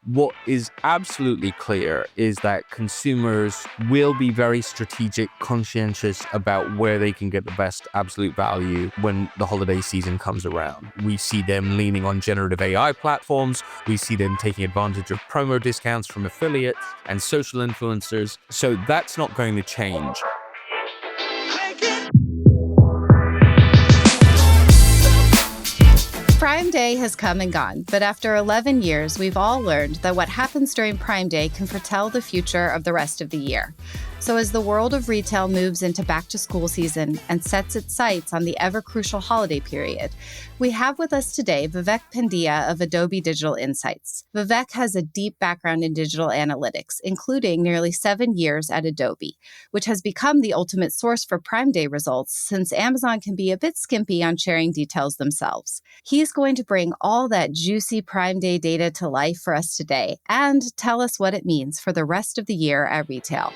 What is absolutely clear is that consumers will be very strategic, conscientious about where they can get the best absolute value when the holiday season comes around. We see them leaning on generative AI platforms. We see them taking advantage of promo discounts from affiliates and social influencers. So that's not going to change. Prime Day has come and gone, but after 11 years, we've all learned that what happens during Prime Day can foretell the future of the rest of the year. So as the world of retail moves into back-to-school season and sets its sights on the ever-crucial holiday period, we have with us today Vivek Pandya of Adobe Digital Insights. Vivek has a deep background in digital analytics, including nearly 7 years at Adobe, which has become the ultimate source for Prime Day results since Amazon can be a bit skimpy on sharing details themselves. He's going to bring all that juicy Prime Day data to life for us today and tell us what it means for the rest of the year at retail.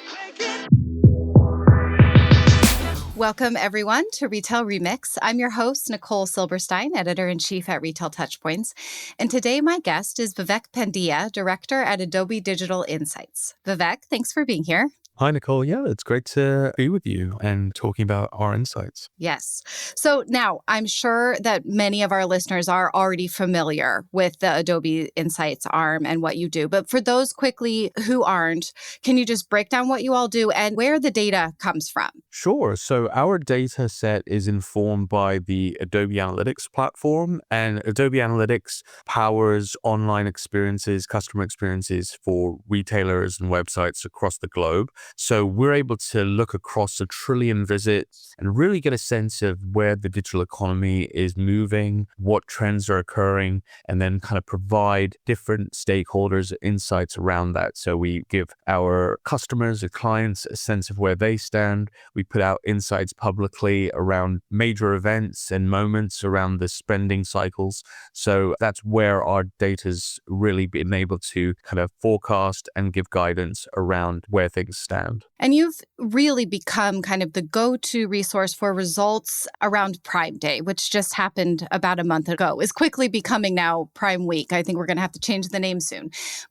Welcome, everyone, to Retail Remix. I'm your host, Nicole Silberstein, Editor-in-Chief at Retail Touchpoints. And today, my guest is Vivek Pandya, Director at Adobe Digital Insights. Vivek, thanks for being here. Hi, Nicole. Yeah, it's great to be with you and talking about our insights. Yes. So now I'm sure that many of our listeners are already familiar with the Adobe Insights arm and what you do. But for those quickly who aren't, can you just break down what you all do and where the data comes from? Sure. So our data set is informed by the Adobe Analytics platform, and Adobe Analytics powers online experiences, customer experiences for retailers and websites across the globe. So we're able to look across 1 trillion visits and really get a sense of where the digital economy is moving, what trends are occurring, and then kind of provide different stakeholders insights around that. So we give our customers and clients a sense of where they stand. We put out insights publicly around major events and moments around the spending cycles. So that's where our data's really been able to kind of forecast and give guidance around where things stand. And you've really become kind of the go-to resource for results around Prime Day, which just happened about a month ago, is quickly becoming now Prime Week. I think we're going to have to change the name soon.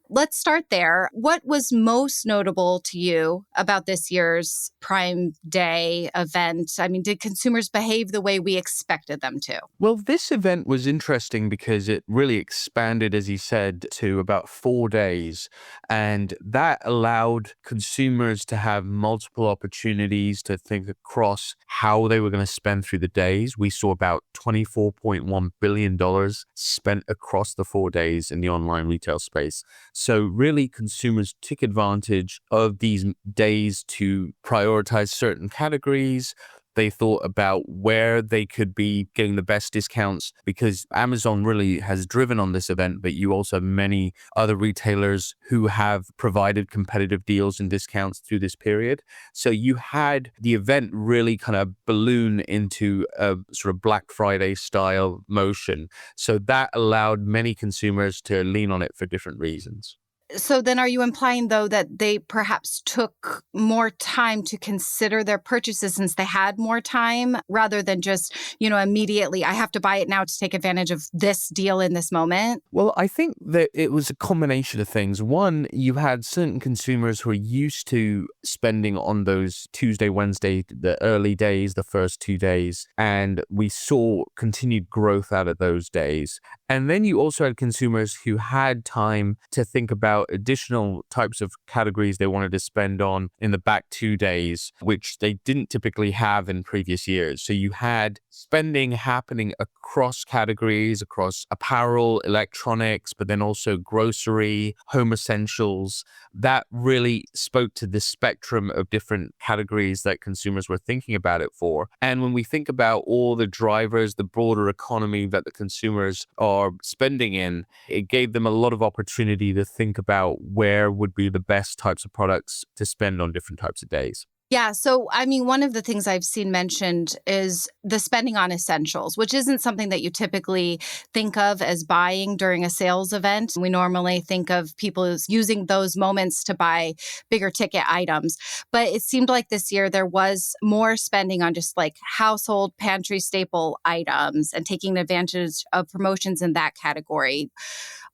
Let's start there. What was most notable to you about this year's Prime Day event? I mean, did consumers behave the way we expected them to? Well, this event was interesting because it really expanded, as you said, to about 4 days. And that allowed consumers to have multiple opportunities to think across how they were going to spend through the days. We saw about $24.1 billion spent across the 4 days in the online retail space. So really, consumers took advantage of these days to prioritize certain categories. They thought about where they could be getting the best discounts because Amazon really has driven on this event, but you also have many other retailers who have provided competitive deals and discounts through this period. So you had the event really kind of balloon into a sort of Black Friday style motion. So that allowed many consumers to lean on it for different reasons. So then are you implying, though, that they perhaps took more time to consider their purchases since they had more time rather than just, immediately, I have to buy it now to take advantage of this deal in this moment? Well, I think that it was a combination of things. One, you had certain consumers who are used to spending on those Tuesday, Wednesday, the early days, the first 2 days, and we saw continued growth out of those days. And then you also had consumers who had time to think about additional types of categories they wanted to spend on in the back 2 days, which they didn't typically have in previous years. So you had spending happening across categories, across apparel, electronics, but then also grocery, home essentials. That really spoke to the spectrum of different categories that consumers were thinking about it for. And when we think about all the drivers, the broader economy that the consumers are spending in, it gave them a lot of opportunity to think about where would be the best types of products to spend on different types of days. Yeah. So, I mean, one of the things I've seen mentioned is the spending on essentials, which isn't something that you typically think of as buying during a sales event. We normally think of people as using those moments to buy bigger ticket items. But it seemed like this year there was more spending on just like household pantry staple items and taking advantage of promotions in that category.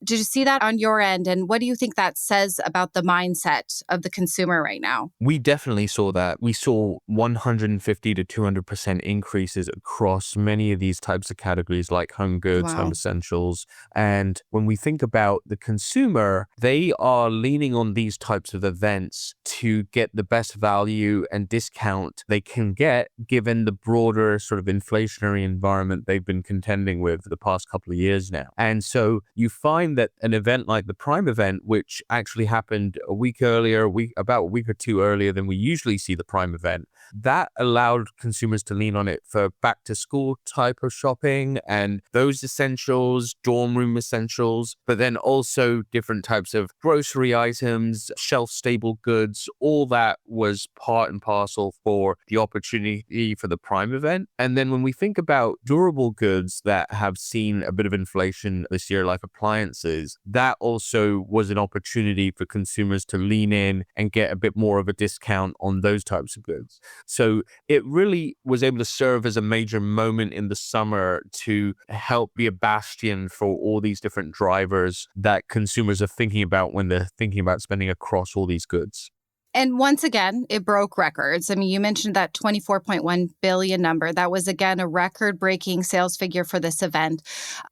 Did you see that on your end? And what do you think that says about the mindset of the consumer right now? We definitely saw that. We saw 150 to 200% increases across many of these types of categories like home goods, home Wow. essentials. And when we think about the consumer, they are leaning on these types of events to get the best value and discount they can get given the broader sort of inflationary environment they've been contending with for the past couple of years now. And so you find that an event like the Prime event, which actually happened a week earlier, about a week or two earlier than we usually see the Prime event, that allowed consumers to lean on it for back to school type of shopping and those essentials, dorm room essentials, but then also different types of grocery items, shelf stable goods. All that was part and parcel for the opportunity for the Prime event. And then when we think about durable goods that have seen a bit of inflation this year, like appliances, that also was an opportunity for consumers to lean in and get a bit more of a discount on those types of goods. So it really was able to serve as a major moment in the summer to help be a bastion for all these different drivers that consumers are thinking about when they're thinking about spending across all these goods. And once again, it broke records. I mean, you mentioned that 24.1 billion number. That was again a record-breaking sales figure for this event.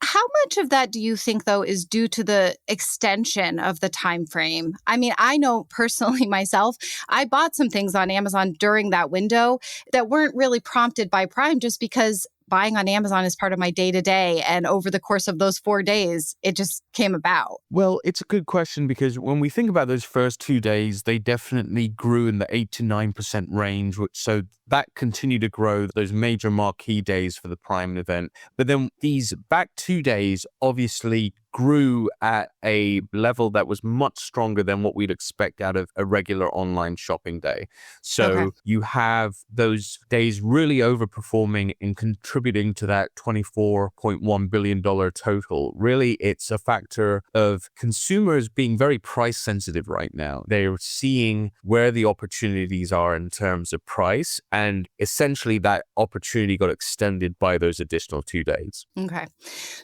How much of that do you think though is due to the extension of the time frame? I mean, I know personally myself, I bought some things on Amazon during that window that weren't really prompted by Prime just because buying on Amazon is part of my day to day. And over the course of those 4 days, it just came about. Well, it's a good question because when we think about those first 2 days, they definitely grew in the 8 to 9% range, which so that continued to grow those major marquee days for the Prime event. But then these back 2 days obviously grew at a level that was much stronger than what we'd expect out of a regular online shopping day. Okay. So you have those days really overperforming and contributing to that $24.1 billion total. Really, it's a factor of consumers being very price sensitive right now. They're seeing where the opportunities are in terms of price, and essentially that opportunity got extended by those additional 2 days. Okay.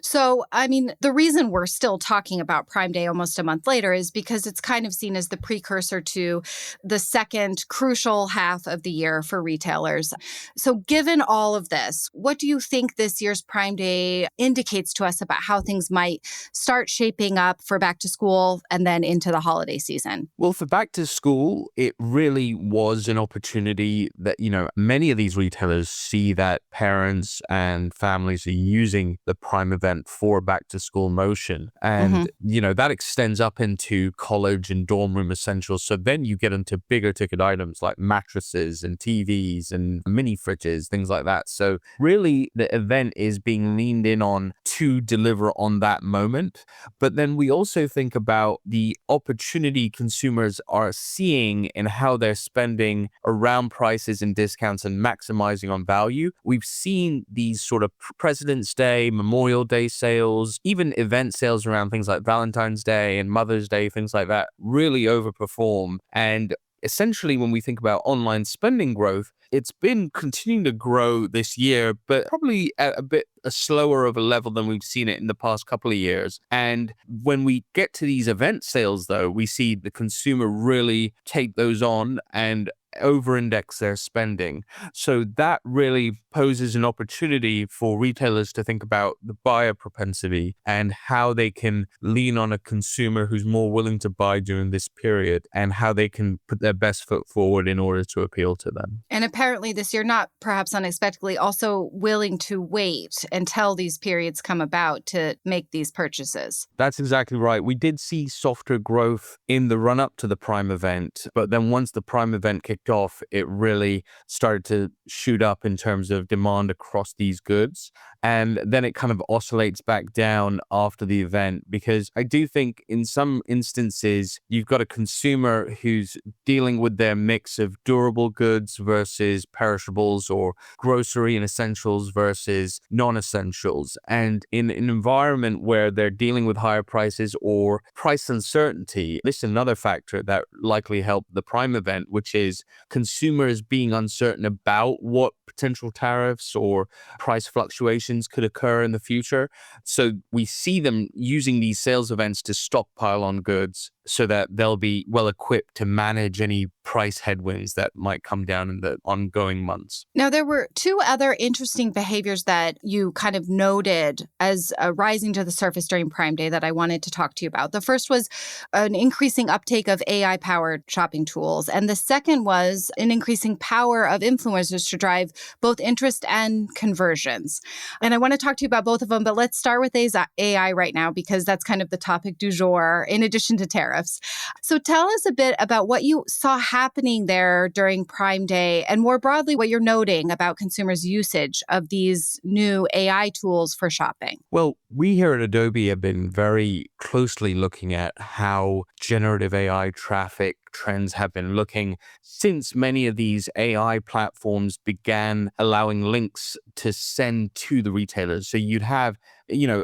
So, I mean, the reason we're still talking about Prime Day almost a month later is because it's kind of seen as the precursor to the second crucial half of the year for retailers. So, given all of this, what do you think this year's Prime Day indicates to us about how things might start shaping up for back to school and then into the holiday season? Well, for back to school, it really was an opportunity that, many of these retailers see that parents and families are using the Prime event for back to school motion. Hmm. And, that extends up into college and dorm room essentials. So then you get into bigger ticket items like mattresses and TVs and mini fridges, things like that. So really the event is being leaned in on to deliver on that moment. But then we also think about the opportunity consumers are seeing in how they're spending around prices and discounts and maximizing on value. We've seen these sort of President's Day, Memorial Day sales, even event sales around things like Valentine's Day and Mother's Day, things like that, really overperform. And essentially, when we think about online spending growth, it's been continuing to grow this year, but probably at a bit slower of a level than we've seen it in the past couple of years. And when we get to these event sales, though, we see the consumer really take those on and over-index their spending. So that really poses an opportunity for retailers to think about the buyer propensity and how they can lean on a consumer who's more willing to buy during this period and how they can put their best foot forward in order to appeal to them. And apparently, this year, not perhaps unexpectedly, also willing to wait until these periods come about to make these purchases. That's exactly right. We did see softer growth in the run up to the Prime event, but then once the Prime event kicked kicked off, it really started to shoot up in terms of demand across these goods. And then it kind of oscillates back down after the event, because I do think in some instances, you've got a consumer who's dealing with their mix of durable goods versus perishables, or grocery and essentials versus non-essentials. And in an environment where they're dealing with higher prices or price uncertainty, this is another factor that likely helped the Prime event, which is consumers being uncertain about what potential tariffs or price fluctuations could occur in the future. So we see them using these sales events to stockpile on goods so that they'll be well equipped to manage any price headwinds that might come down in the ongoing months. Now, there were two other interesting behaviors that you kind of noted as rising to the surface during Prime Day that I wanted to talk to you about. The first was an increasing uptake of AI-powered shopping tools. And the second was an increasing power of influencers to drive both interest and conversions. And I want to talk to you about both of them, but let's start with AI right now, because that's kind of the topic du jour, in addition to tariffs. So tell us a bit about what you saw happening there during Prime Day, and more broadly, what you're noting about consumers' usage of these new AI tools for shopping. Well, we here at Adobe have been very closely looking at how generative AI traffic trends have been looking since many of these AI platforms began allowing links to send to the retailers. So you'd have,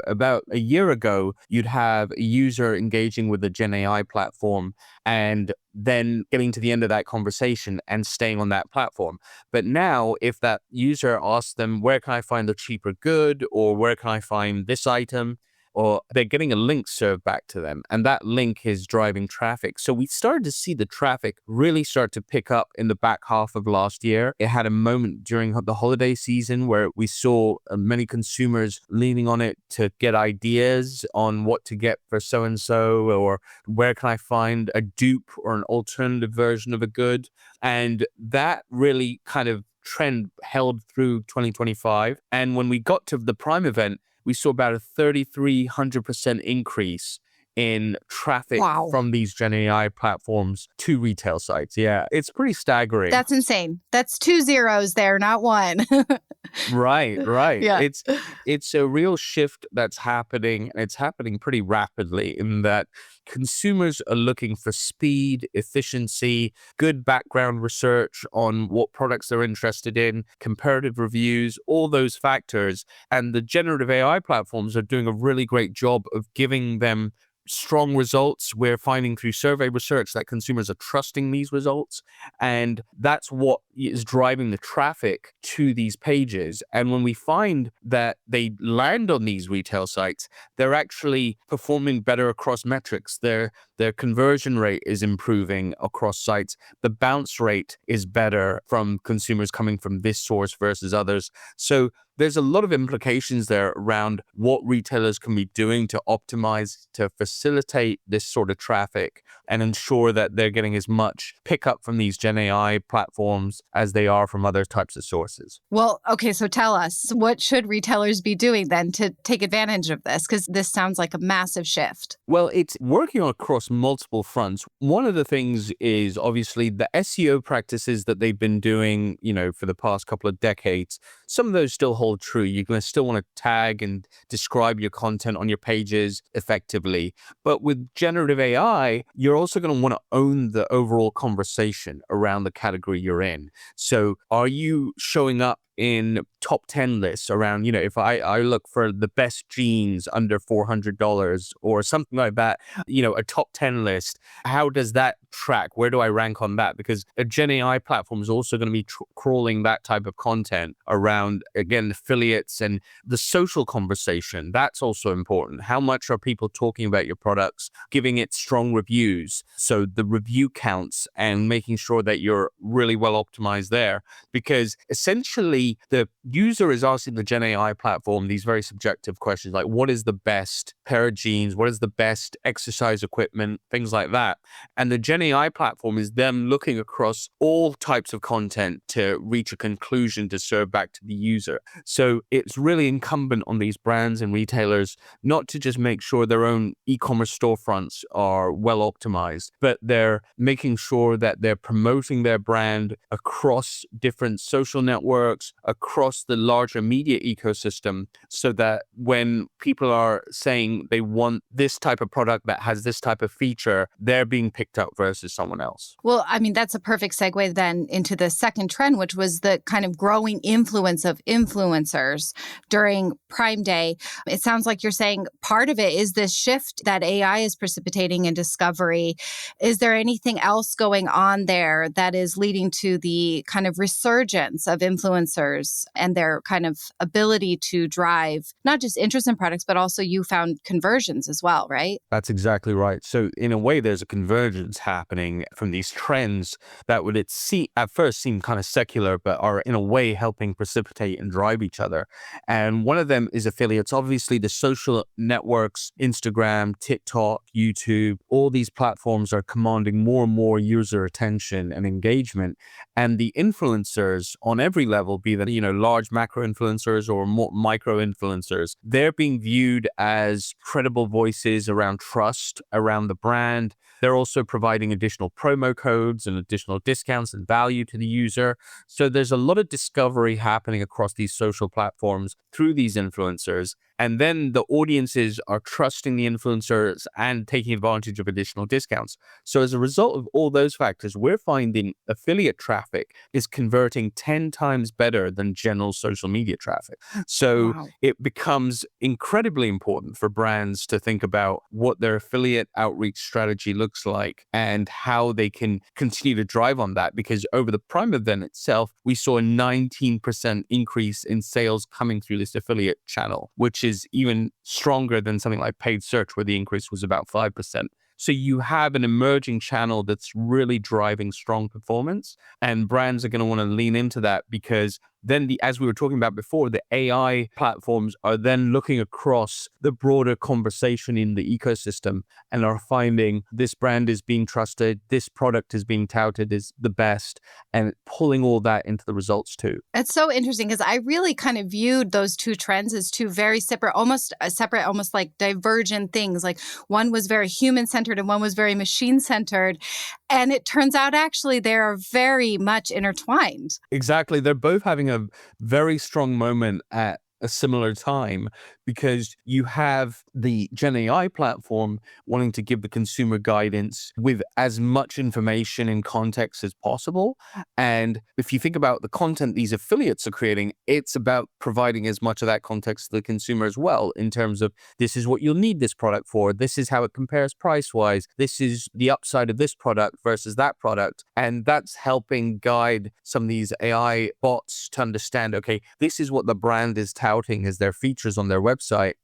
about a year ago, you'd have a user engaging with the Gen AI platform and then getting to the end of that conversation and staying on that platform. But now, if that user asks them, where can I find the cheaper good, or where can I find this item, or they're getting a link served back to them, and that link is driving traffic. So we started to see the traffic really start to pick up in the back half of last year. It had a moment during the holiday season where we saw many consumers leaning on it to get ideas on what to get for so-and-so, or where can I find a dupe or an alternative version of a good. And that really kind of trend held through 2025. And when we got to the Prime event, we saw about a 3,300% increase in traffic Wow. from these Gen AI platforms to retail sites. Yeah, it's pretty staggering. That's insane. That's 2 zeros there, not one. Right. Yeah. It's a real shift that's happening, and it's happening pretty rapidly, in that consumers are looking for speed, efficiency, good background research on what products they're interested in, comparative reviews, all those factors. And the generative AI platforms are doing a really great job of giving them strong results. We're finding through survey research that consumers are trusting these results, and that's what is driving the traffic to these pages. And when we find that they land on these retail sites, they're actually performing better across metrics. Their conversion rate is improving across sites. The bounce rate is better from consumers coming from this source versus others. So there's a lot of implications there around what retailers can be doing to optimize, to facilitate this sort of traffic and ensure that they're getting as much pickup from these Gen AI platforms as they are from other types of sources. Well, okay, so tell us, what should retailers be doing then to take advantage of this? Because this sounds like a massive shift. Well, it's working across multiple fronts. One of the things is obviously the SEO practices that they've been doing, for the past couple of decades. Some of those still hold true. You're going to still want to tag and describe your content on your pages effectively. But with generative AI, you're also going to want to own the overall conversation around the category you're in. So are you showing up in top 10 lists around, if I look for the best jeans under $400 or something like that, a top 10 list, how does that track? Where do I rank on that? Because a Gen AI platform is also going to be crawling that type of content around, again, affiliates and the social conversation. That's also important. How much are people talking about your products, giving it strong reviews? So the review counts and making sure that you're really well optimized there, because essentially basically the user is asking the Gen AI platform these very subjective questions like, what is the best pair of jeans? What is the best exercise equipment? Things like that. And the Gen AI platform is them looking across all types of content to reach a conclusion to serve back to the user. So it's really incumbent on these brands and retailers not to just make sure their own e-commerce storefronts are well optimized, but they're making sure that they're promoting their brand across different social networks, across the larger media ecosystem, so that when people are saying they want this type of product that has this type of feature, they're being picked up versus someone else. Well, I mean, that's a perfect segue then into the second trend, which was the kind of growing influence of influencers during Prime Day. It sounds like you're saying part of it is this shift that AI is precipitating in discovery. Is there anything else going on there that is leading to the kind of resurgence of influencers and their kind of ability to drive not just interest in products, but also you found conversions as well, right? That's exactly right. So in a way, there's a convergence happening from these trends that would at first seem kind of secular, but are in a way helping precipitate and drive each other. And one of them is affiliates. Obviously, the social networks, Instagram, TikTok, YouTube, all these platforms are commanding more and more user attention and engagement. And the influencers on every level, be that, large macro influencers or more micro influencers, they're being viewed as credible voices around trust, around the brand. They're also providing additional promo codes and additional discounts and value to the user. So there's a lot of discovery happening across these social platforms through these influencers. And then the audiences are trusting the influencers and taking advantage of additional discounts. So as a result of all those factors, we're finding affiliate traffic is converting 10 times better than general social media traffic. So Wow. it becomes incredibly important for brands to think about what their affiliate outreach strategy looks like and how they can continue to drive on that. Because over the Prime event itself, we saw a 19% increase in sales coming through this affiliate channel, which is even stronger than something like paid search, where the increase was about 5%. So you have an emerging channel that's really driving strong performance, and brands are going to want to lean into that because then as we were talking about before, the AI platforms are then looking across the broader conversation in the ecosystem and are finding this brand is being trusted, this product is being touted as the best, and pulling all that into the results too. It's so interesting because I really kind of viewed those two trends as two very separate, almost like divergent things. Like one was very human centered and one was very machine centered. And it turns out actually they are very much intertwined. Exactly. They're both having a very strong moment at a similar time because you have the Gen AI platform wanting to give the consumer guidance with as much information and context as possible. And if you think about the content these affiliates are creating, it's about providing as much of that context to the consumer as well, in terms of this is what you'll need this product for. This is how it compares price wise. This is the upside of this product versus that product. And that's helping guide some of these AI bots to understand, okay, this is what the brand is touting as their features on their website.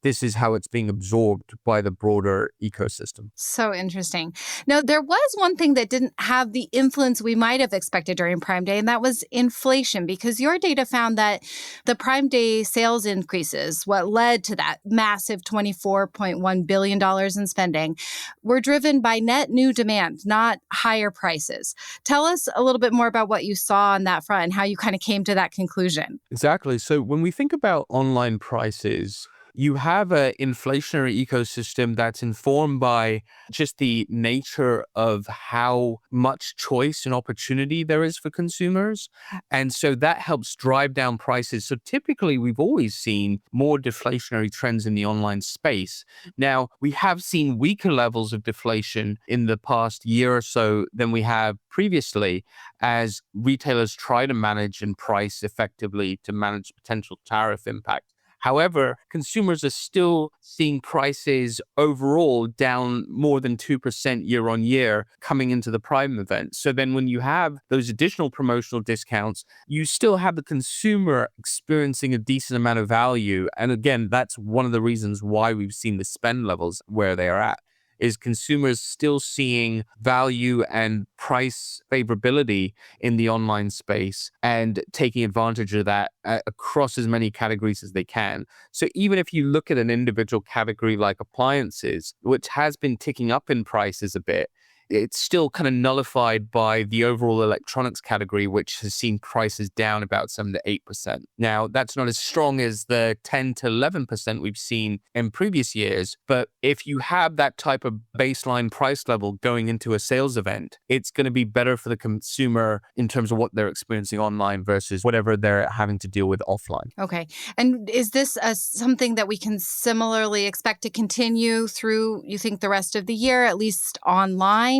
This is how it's being absorbed by the broader ecosystem. So interesting. Now, there was one thing that didn't have the influence we might have expected during Prime Day, and that was inflation, because your data found that the Prime Day sales increases, what led to that massive $24.1 billion in spending, were driven by net new demand, not higher prices. Tell us a little bit more about what you saw on that front and how you kind of came to that conclusion. Exactly. So when we think about online prices, you have an inflationary ecosystem that's informed by just the nature of how much choice and opportunity there is for consumers. And so that helps drive down prices. So typically, we've always seen more deflationary trends in the online space. Now, we have seen weaker levels of deflation in the past year or so than we have previously, as retailers try to manage and price effectively to manage potential tariff impact. However, consumers are still seeing prices overall down more than 2% year on year coming into the Prime event. So then when you have those additional promotional discounts, you still have the consumer experiencing a decent amount of value. And again, that's one of the reasons why we've seen the spend levels where they are at. is consumers still seeing value and price favorability in the online space and taking advantage of that across as many categories as they can. So even if you look at an individual category like appliances, which has been ticking up in prices a bit, it's still kind of nullified by the overall electronics category, which has seen prices down about 7 to 8%. Now, that's not as strong as the 10 to 11% we've seen in previous years. But if you have that type of baseline price level going into a sales event, it's going to be better for the consumer in terms of what they're experiencing online versus whatever they're having to deal with offline. Okay. And is this something that we can similarly expect to continue through, you think, the rest of the year, at least online?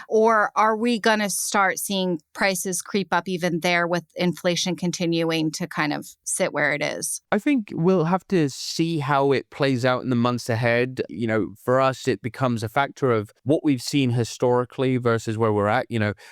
Or are we going to start seeing prices creep up even there with inflation continuing to kind of sit where it is? I think we'll have to see how it plays out in the months ahead. For us, it becomes a factor of what we've seen historically versus where we're at.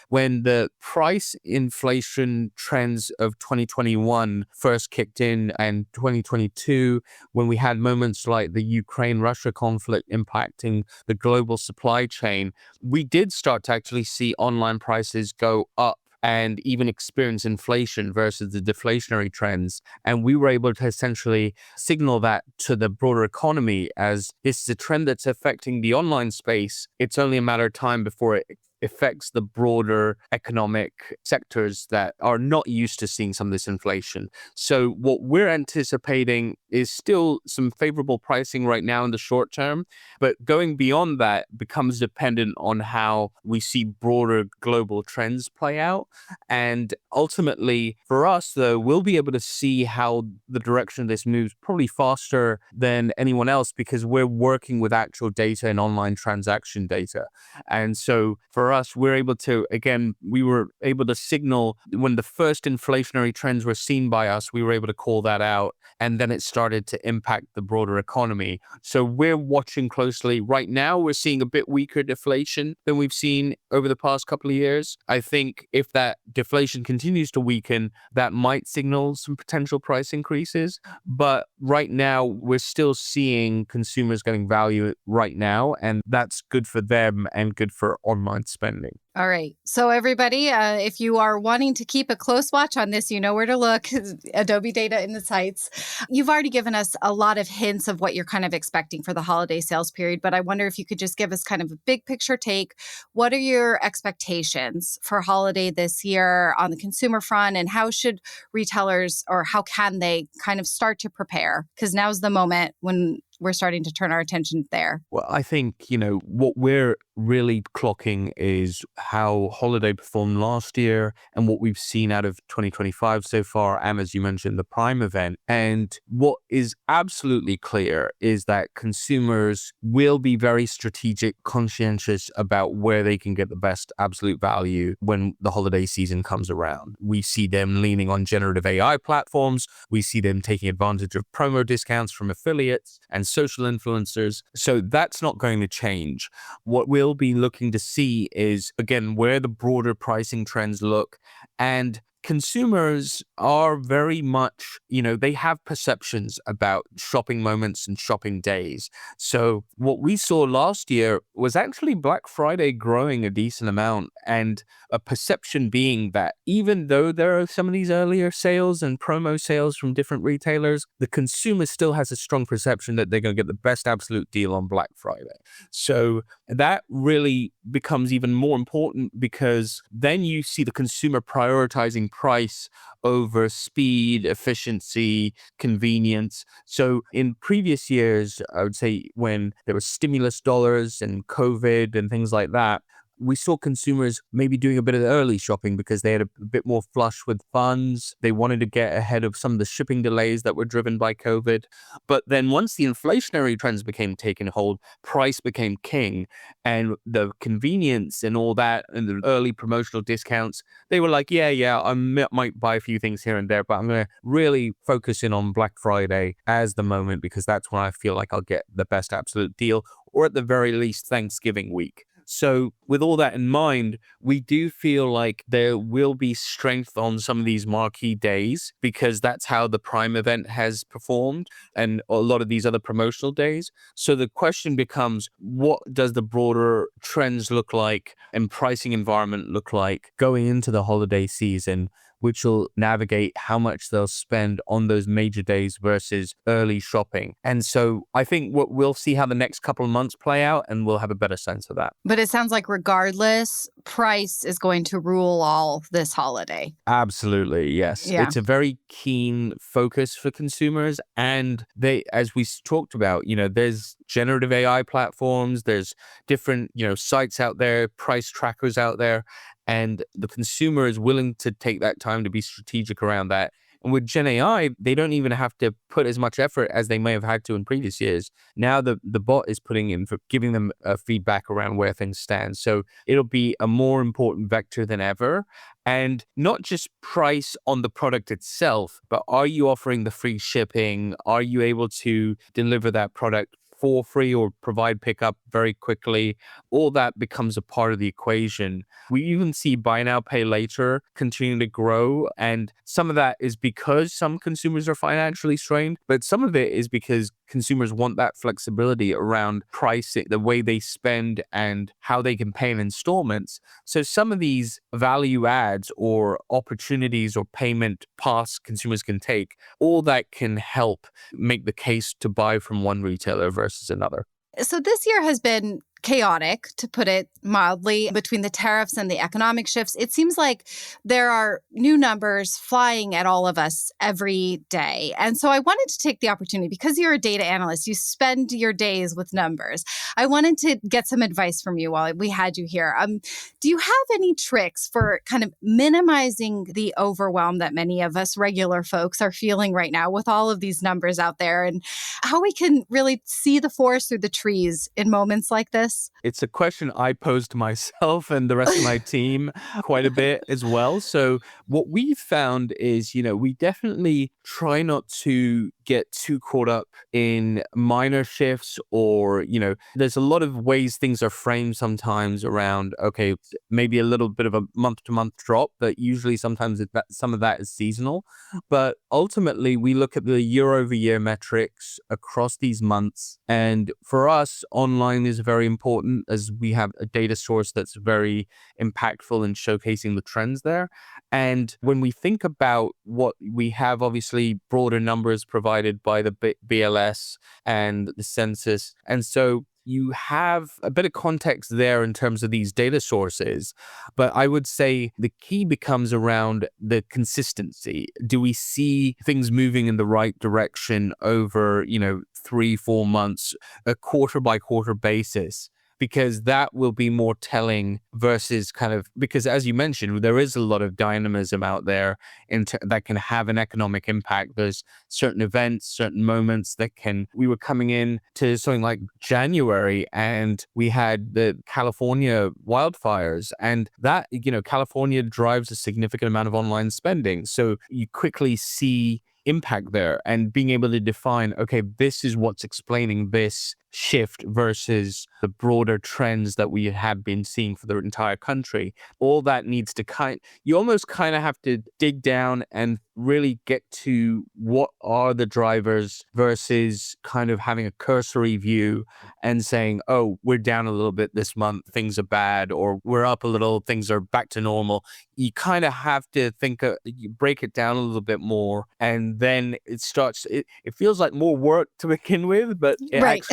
When the price inflation trends of 2021 first kicked in and 2022, when we had moments like the Ukraine-Russia conflict impacting the global supply chain, we did start to actually see online prices go up and even experience inflation versus the deflationary trends. And we were able to essentially signal that to the broader economy as this is a trend that's affecting the online space. It's only a matter of time before it affects the broader economic sectors that are not used to seeing some of this inflation. So what we're anticipating is still some favorable pricing right now in the short term, but going beyond that becomes dependent on how we see broader global trends play out. And ultimately, for us, though, we'll be able to see how the direction of this moves probably faster than anyone else because we're working with actual data and online transaction data. And so for us, we were able to signal when the first inflationary trends were seen by us, we were able to call that out, and then it started to impact the broader economy. So we're watching closely. Right now, we're seeing a bit weaker deflation than we've seen over the past couple of years. I think if that deflation continues to weaken, that might signal some potential price increases. But right now, we're still seeing consumers getting value right now, and that's good for them and good for online spending. All right. So everybody, if you are wanting to keep a close watch on this, you know where to look. Adobe Data Insights. You've already given us a lot of hints of what you're kind of expecting for the holiday sales period, but I wonder if you could just give us kind of a big picture take. What are your expectations for holiday this year on the consumer front, and how should retailers, or how can they kind of start to prepare? Because now's the moment when we're starting to turn our attention there. Well, I think, what we're really clocking is how holiday performed last year and what we've seen out of 2025 so far, and as you mentioned, the Prime event. And what is absolutely clear is that consumers will be very strategic, conscientious about where they can get the best absolute value when the holiday season comes around. We see them leaning on generative AI platforms. We see them taking advantage of promo discounts from affiliates and social influencers. So that's not going to change. What we'll be looking to see is, again, where the broader pricing trends look. And consumers are very much, they have perceptions about shopping moments and shopping days. So what we saw last year was actually Black Friday growing a decent amount, and a perception being that even though there are some of these earlier sales and promo sales from different retailers, the consumer still has a strong perception that they're going to get the best absolute deal on Black Friday. So that really becomes even more important because then you see the consumer prioritizing price over speed, efficiency, convenience. So in previous years, I would say when there was stimulus dollars and COVID and things like that, we saw consumers maybe doing a bit of the early shopping because they had a bit more flush with funds. They wanted to get ahead of some of the shipping delays that were driven by COVID. But then once the inflationary trends became taken hold, price became king, and the convenience and all that and the early promotional discounts, they were like, yeah, I might buy a few things here and there, but I'm going to really focus in on Black Friday as the moment because that's when I feel like I'll get the best absolute deal, or at the very least Thanksgiving week. So with all that in mind, we do feel like there will be strength on some of these marquee days because that's how the Prime event has performed and a lot of these other promotional days. So the question becomes, what does the broader trends look like and pricing environment look like going into the holiday season, which will navigate how much they'll spend on those major days versus early shopping. And so I think we'll see how the next couple of months play out and we'll have a better sense of that. But it sounds like regardless, price is going to rule all this holiday. Absolutely, yes. Yeah. It's a very keen focus for consumers. And they, as we talked about, there's generative AI platforms, there's different, sites out there, price trackers out there, and the consumer is willing to take that time to be strategic around that. And with Gen AI, they don't even have to put as much effort as they may have had to in previous years. Now the bot is putting in for giving them feedback around where things stand. So it'll be a more important vector than ever. And not just price on the product itself, but are you offering the free shipping? Are you able to deliver that product for free or provide pickup very quickly? All that becomes a part of the equation. We even see buy now, pay later continuing to grow. And some of that is because some consumers are financially strained, but some of it is because consumers want that flexibility around pricing, the way they spend and how they can pay in installments. So some of these value adds or opportunities or payment paths consumers can take, all that can help make the case to buy from one retailer versus another. So this year has been chaotic, to put it mildly, between the tariffs and the economic shifts. It seems like there are new numbers flying at all of us every day. And so I wanted to take the opportunity, because you're a data analyst, you spend your days with numbers. I wanted to get some advice from you while we had you here. Do you have any tricks for kind of minimizing the overwhelm that many of us regular folks are feeling right now with all of these numbers out there, and how we can really see the forest through the trees in moments like this? It's a question I pose to myself and the rest of my team quite a bit as well. So what we've found is, we definitely try not to get too caught up in minor shifts or, there's a lot of ways things are framed sometimes around, okay, maybe a little bit of a month to month drop, but usually sometimes some of that is seasonal. But ultimately, we look at the year over year metrics across these months. And for us, online is very important as we have a data source that's very impactful in showcasing the trends there. And when we think about what we have, obviously broader numbers provided by the BLS and the census. And so you have a bit of context there in terms of these data sources. But I would say the key becomes around the consistency. Do we see things moving in the right direction over, 3-4 months, a quarter by quarter basis? Because that will be more telling versus because as you mentioned, there is a lot of dynamism out there that can have an economic impact. There's certain events, certain moments we were coming in to something like January and we had the California wildfires, and that, California drives a significant amount of online spending. So you quickly see impact there and being able to define, okay, this is what's explaining this shift versus the broader trends that we have been seeing for the entire country. All that needs to you almost kind of have to dig down and really get to what are the drivers versus kind of having a cursory view and saying, oh, we're down a little bit this month, things are bad, or we're up a little, things are back to normal. You kind of have to you break it down a little bit more, and then it feels like more work to begin with, but it Right.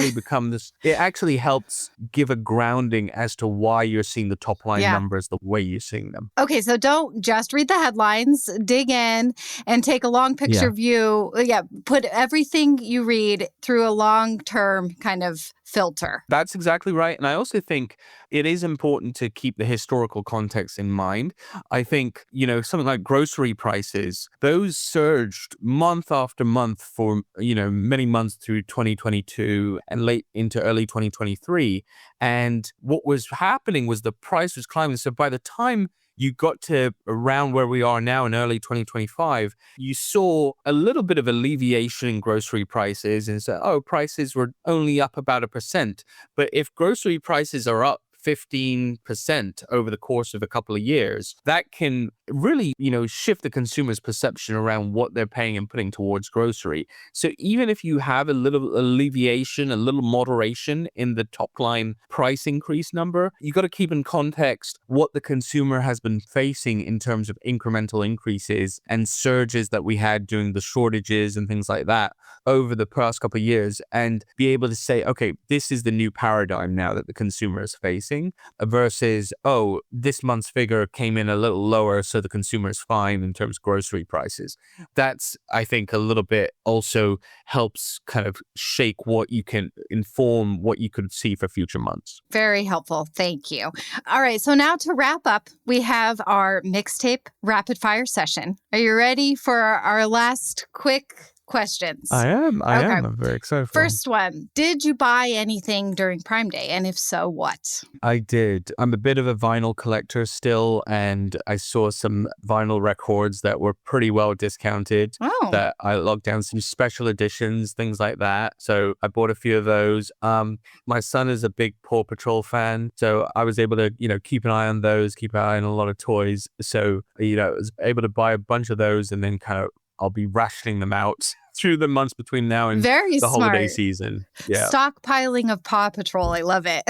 it actually helps give a grounding as to why you're seeing the top line Yeah. numbers the way you're seeing them. Okay, so don't just read the headlines, dig in and take a long picture view. Yeah, put everything you read through a long-term kind of filter. That's exactly right. And I also think it is important to keep the historical context in mind. I think, something like grocery prices, those surged month after month for, many months through 2022 and late into early 2023. And what was happening was the price was climbing. So by the time you got to around where we are now in early 2025, you saw a little bit of alleviation in grocery prices and said, oh, prices were only up about 1%. But if grocery prices are up 15% over the course of a couple of years, that can really, shift the consumer's perception around what they're paying and putting towards grocery. So even if you have a little alleviation, a little moderation in the top line price increase number, you got to keep in context what the consumer has been facing in terms of incremental increases and surges that we had during the shortages and things like that over the past couple of years, and be able to say, okay, this is the new paradigm now that the consumer is facing versus, oh, this month's figure came in a little lower, so the consumer is fine in terms of grocery prices. That's, I think, a little bit also helps kind of shake what you can inform what you could see for future months. Very helpful. Thank you. All right. So now to wrap up, we have our mixtape rapid fire session. Are you ready for our last quick questions? I am. Okay. I'm very excited. First one, did you buy anything during Prime Day? And if so, what? I did. I'm a bit of a vinyl collector still, and I saw some vinyl records that were pretty well discounted that I logged down, some special editions, things like that. So I bought a few of those. My son is a big Paw Patrol fan, so I was able to, keep an eye on those, keep an eye on a lot of toys. So, I was able to buy a bunch of those, and then kind of I'll be rationing them out through the months between now and Very the smart. holiday season. Yeah. Stockpiling of Paw Patrol. I love it.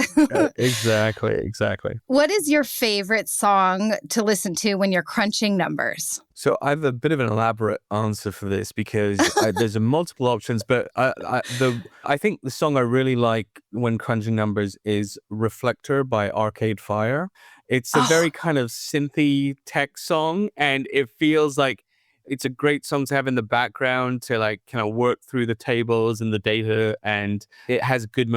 Exactly. What is your favorite song to listen to when you're crunching numbers? So I have a bit of an elaborate answer for this because there's multiple options, but I think the song I really like when crunching numbers is Reflector by Arcade Fire. It's a very kind of synthy tech song, and it feels like it's a great song to have in the background to like kind of work through the tables and the data, and it has good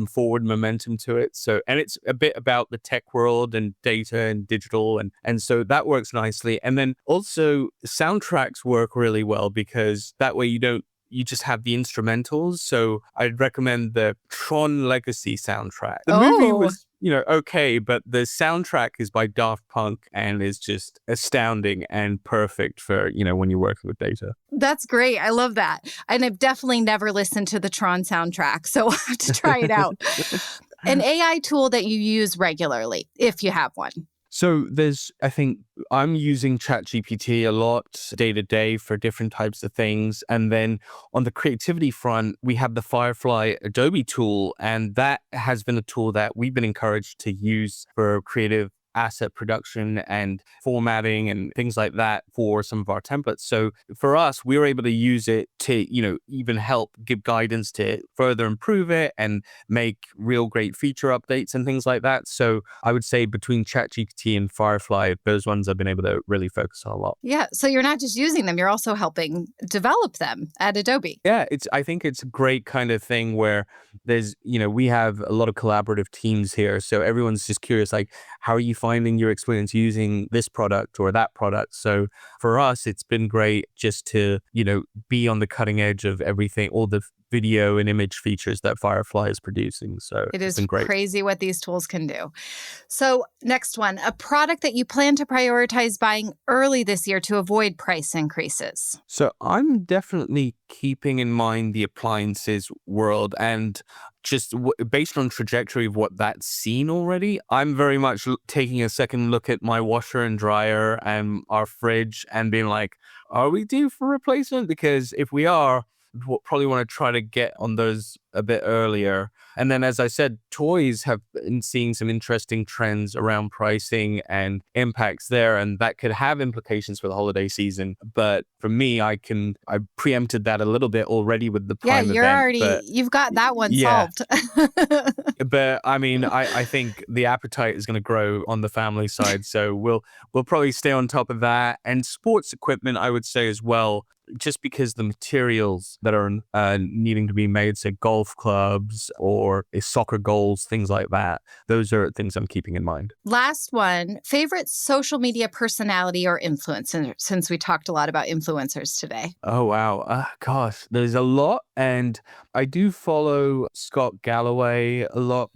forward momentum to it. So, and it's a bit about the tech world and data and digital. And so that works nicely. And then also soundtracks work really well because that way you just have the instrumentals. So I'd recommend the Tron Legacy soundtrack. The movie was, okay, but the soundtrack is by Daft Punk and is just astounding and perfect for, when you're working with data. That's great. I love that. And I've definitely never listened to the Tron soundtrack, so I have to try it out. An AI tool that you use regularly, if you have one. So I think I'm using ChatGPT a lot day to day for different types of things. And then on the creativity front, we have the Firefly Adobe tool. And that has been a tool that we've been encouraged to use for creative asset production and formatting and things like that for some of our templates. So for us, we were able to use it to, even help give guidance to further improve it and make real great feature updates and things like that. So I would say between ChatGPT and Firefly, those ones I've been able to really focus on a lot. Yeah. So you're not just using them, you're also helping develop them at Adobe. Yeah. I think it's a great kind of thing where there's, we have a lot of collaborative teams here. So everyone's just curious, like, how are you finding your experience using this product or that product? So for us, it's been great just to, be on the cutting edge of everything, all the video and image features that Firefly is producing. So it's been great. Crazy what these tools can do. So next one, a product that you plan to prioritize buying early this year to avoid price increases. So I'm definitely keeping in mind the appliances world, and just based on trajectory of what that's seen already, I'm very much taking a second look at my washer and dryer and our fridge and being like, are we due for replacement? Because if we are, we'll probably want to try to get on those a bit earlier. And then, as I said, toys have been seeing some interesting trends around pricing and impacts there, and that could have implications for the holiday season. But for me, I preempted that a little bit already with the Prime event. You've got that one solved. But I mean, I think the appetite is going to grow on the family side, so we'll probably stay on top of that. And sports equipment, I would say as well, just because the materials that are needing to be made, say golf clubs or soccer goals, things like that, those are things I'm keeping in mind. Last one, favorite social media personality or influencer, since we talked a lot about influencers today. Oh, wow. Gosh, there's a lot. And I do follow Scott Galloway a lot,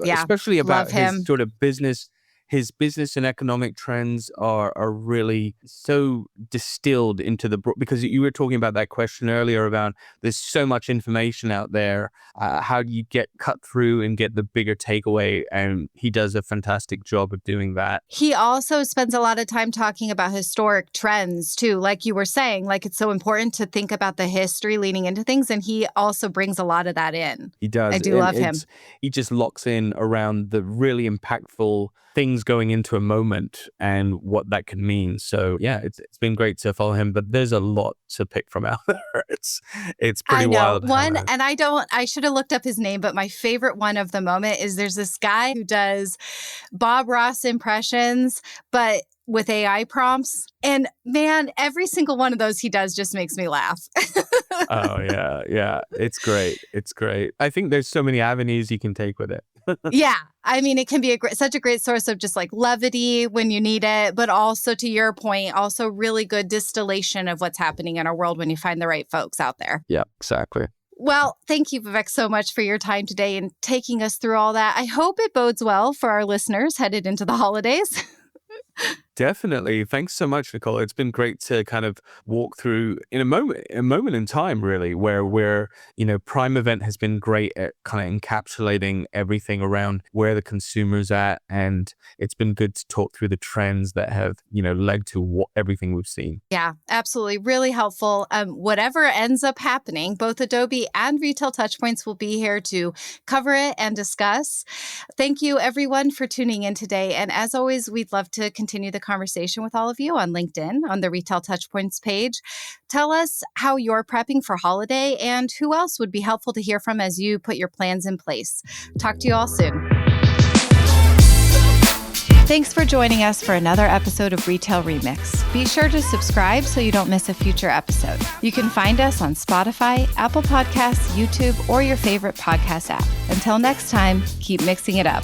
especially about his sort of business. his business and economic trends are really so distilled into because you were talking about that question earlier about there's so much information out there. How do you get cut through and get the bigger takeaway? And he does a fantastic job of doing that. He also spends a lot of time talking about historic trends too. Like you were saying, like it's so important to think about the history leading into things. And he also brings a lot of that in. He does. I do love him. He just locks in around the really impactful things going into a moment and what that can mean. So yeah, it's been great to follow him, but there's a lot to pick from out there. It's pretty wild. And I should have looked up his name, but my favorite one of the moment is there's this guy who does Bob Ross impressions, but with AI prompts. And man, every single one of those he does just makes me laugh. Oh, yeah. Yeah. It's great. It's great. I think there's so many avenues you can take with it. Yeah. I mean, it can be such a great source of just like levity when you need it, but also to your point, also really good distillation of what's happening in our world when you find the right folks out there. Yeah, exactly. Well, thank you, Vivek, so much for your time today and taking us through all that. I hope it bodes well for our listeners headed into the holidays. Definitely. Thanks so much, Nicole. It's been great to kind of walk through in a moment in time, really, where Prime Event has been great at kind of encapsulating everything around where the consumer's at. And it's been good to talk through the trends that have, led to everything we've seen. Yeah, absolutely. Really helpful. Whatever ends up happening, both Adobe and Retail Touchpoints will be here to cover it and discuss. Thank you, everyone, for tuning in today. And as always, we'd love to continue the conversation with all of you on LinkedIn, on the Retail Touchpoints page. Tell us how you're prepping for holiday and who else would be helpful to hear from as you put your plans in place. Talk to you all soon. Thanks for joining us for another episode of Retail Remix. Be sure to subscribe so you don't miss a future episode. You can find us on Spotify, Apple Podcasts, YouTube, or your favorite podcast app. Until next time, keep mixing it up.